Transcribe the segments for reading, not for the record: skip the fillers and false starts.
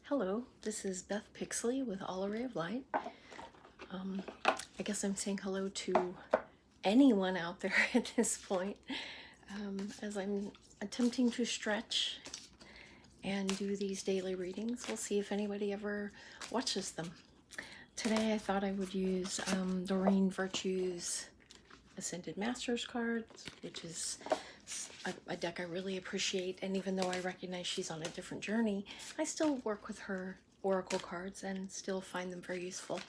Hello, this is Beth Pixley with All Array of Light. I guess I'm saying hello to anyone out there at this point, as I'm attempting to stretch and do these daily readings. We'll see if anybody ever watches them. Today I thought I would use Doreen Virtue's Ascended Masters cards, which is a deck I really appreciate, and even though I recognize she's on a different journey, I still work with her oracle cards and still find them very useful.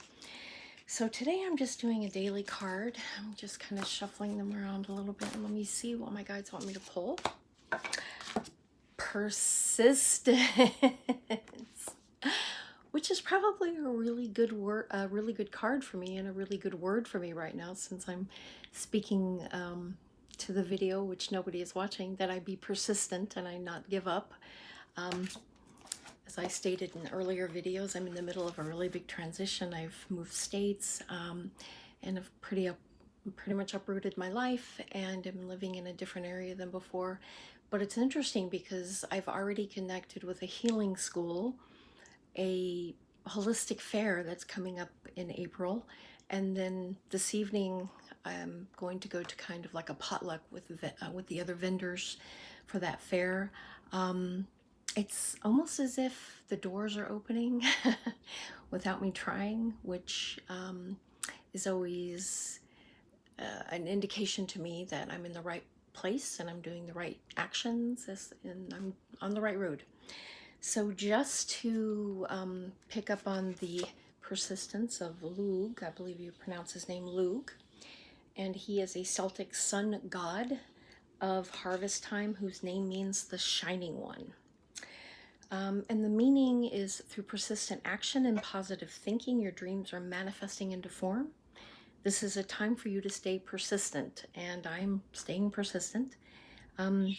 So today I'm just doing a daily card. I'm just kind of shuffling them around a little bit, and let me see what my guides want me to pull. Persistence, which is probably a really good word, a really good card for me, and a really good word for me right now, since I'm speaking to the video, which nobody is watching, that I be persistent and I not give up. As I stated in earlier videos, I'm in the middle of a really big transition. I've moved states and have pretty much uprooted my life, and I'm living in a different area than before. But it's interesting because I've already connected with a healing school, a holistic fair that's coming up in April, and then this evening I'm going to go to kind of like a potluck with the other vendors for that fair. It's almost as if the doors are opening without me trying, which is always an indication to me that I'm in the right place and I'm doing the right actions, and I'm on the right road. So just to pick up on the persistence of Lugh, I believe you pronounce his name Lugh, and he is a Celtic sun god of harvest time whose name means the shining one. And the meaning is, through persistent action and positive thinking, your dreams are manifesting into form. This is a time for you to stay persistent, and I'm staying persistent.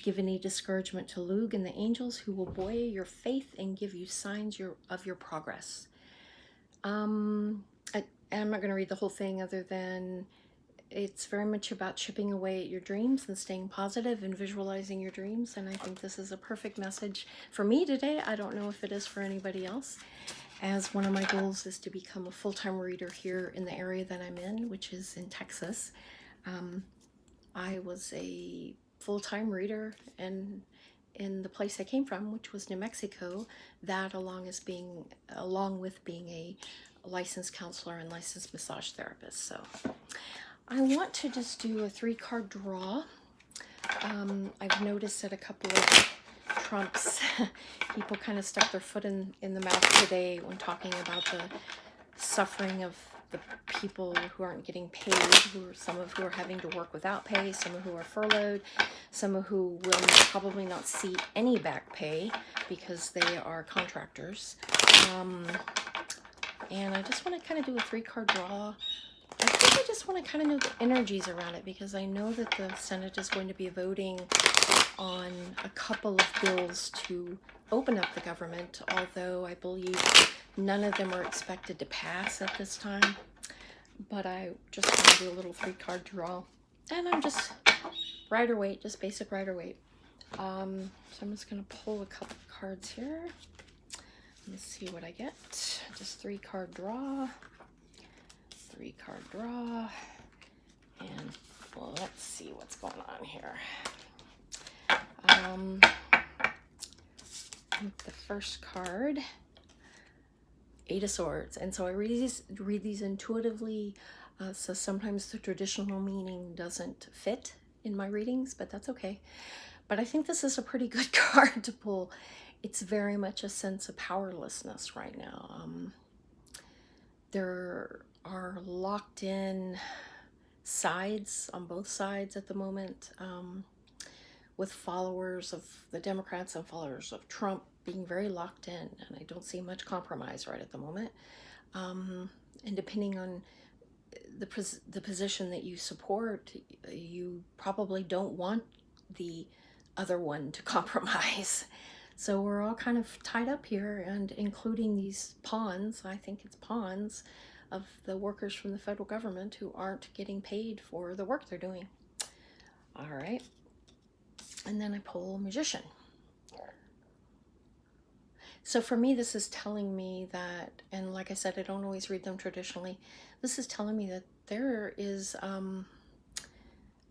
Give any discouragement to Lugh and the angels, who will buoy your faith and give you signs of your progress. I'm not going to read the whole thing, other than it's very much about chipping away at your dreams and staying positive and visualizing your dreams. And I think this is a perfect message for me today. I don't know if it is for anybody else, as one of my goals is to become a full-time reader here in the area that I'm in, which is in Texas. I was a full-time reader and in the place I came from, which was New Mexico, that along with being a licensed counselor and licensed massage therapist. So I want to just do a 3-card draw. I've noticed that a couple of Trump's people kind of stuck their foot in the mouth today when talking about the suffering of the people who aren't getting paid, some of who are having to work without pay, some of who are furloughed, some of who will probably not see any back pay because they are contractors. And I just want to kind of do a 3-card draw. I think I just want to kind of know the energies around it, because I know that the Senate is going to be voting on a couple of bills to open up the government, although I believe none of them are expected to pass at this time. But I just want to do a little 3-card draw, and I'm just Rider-Waite, just basic Rider-Waite. So I'm just going to pull a couple of cards here. Let's see what I get. Just 3-card draw. 3-card draw, and well, let's see what's going on here. The first card, 8 of Swords, and so I read these intuitively. So sometimes the traditional meaning doesn't fit in my readings, but that's okay. But I think this is a pretty good card to pull. It's very much a sense of powerlessness right now. There are locked in sides on both sides at the moment, with followers of the Democrats and followers of Trump being very locked in, and I don't see much compromise right at the moment. And depending on the position that you support, you probably don't want the other one to compromise. So we're all kind of tied up here, and including these pawns, I think it's pawns, of the workers from the federal government who aren't getting paid for the work they're doing. All right. And then I pull Magician. So for me, this is telling me that, and like I said, I don't always read them traditionally. This is telling me that there is, well,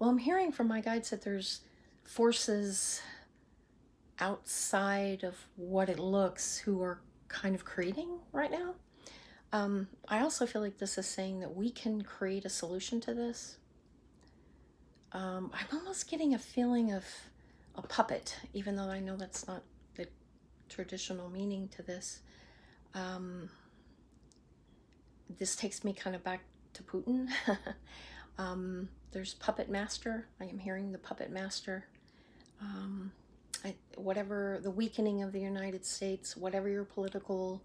I'm hearing from my guides that there's forces outside of what it looks who are kind of creating right now. I also feel like this is saying that we can create a solution to this. I'm almost getting a feeling of a puppet, even though I know that's not the traditional meaning to this. This takes me kind of back to Putin. There's puppet master. I am hearing the puppet master. Whatever the weakening of the United States, whatever your political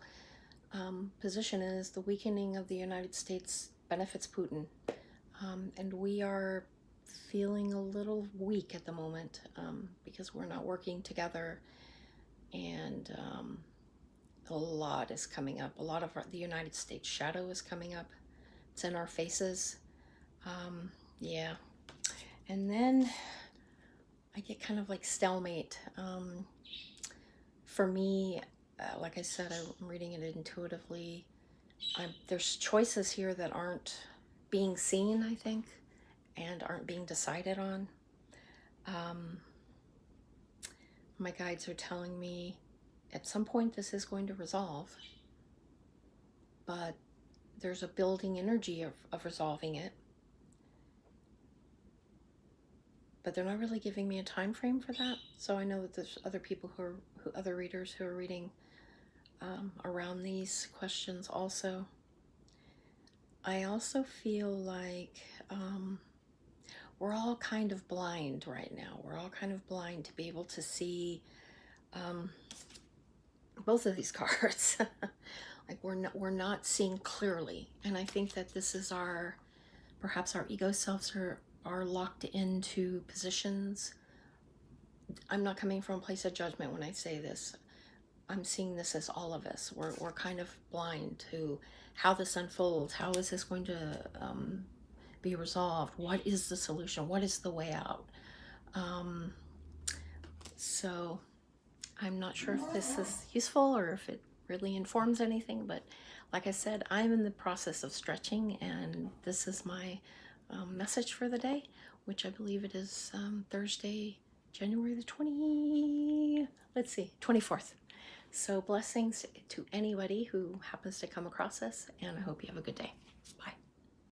position is, the weakening of the United States benefits Putin. And we are feeling a little weak at the moment because we're not working together, and a lot is coming up. A lot of the United States shadow is coming up. It's in our faces. Yeah. And then I get kind of like stalemate. For me, like I said, I'm reading it intuitively. There's choices here that aren't being seen, I think, and aren't being decided on. My guides are telling me at some point this is going to resolve, but there's a building energy of resolving it. But they're not really giving me a time frame for that. So I know that there's other people other readers who are reading around these questions also. I also feel like we're all kind of blind right now. We're all kind of blind to be able to see both of these cards. Like we're not seeing clearly. And I think that this is perhaps our ego selves are locked into positions. I'm not coming from a place of judgment when I say this. I'm seeing this as all of us. We're kind of blind to how this unfolds. How is this going to be resolved? What is the solution? What is the way out? So I'm not sure if this is useful or if it really informs anything, but like I said, I'm in the process of stretching, and this is my message for the day, which I believe it is Thursday, January the 24th. So blessings to anybody who happens to come across this, and I hope you have a good day. Bye.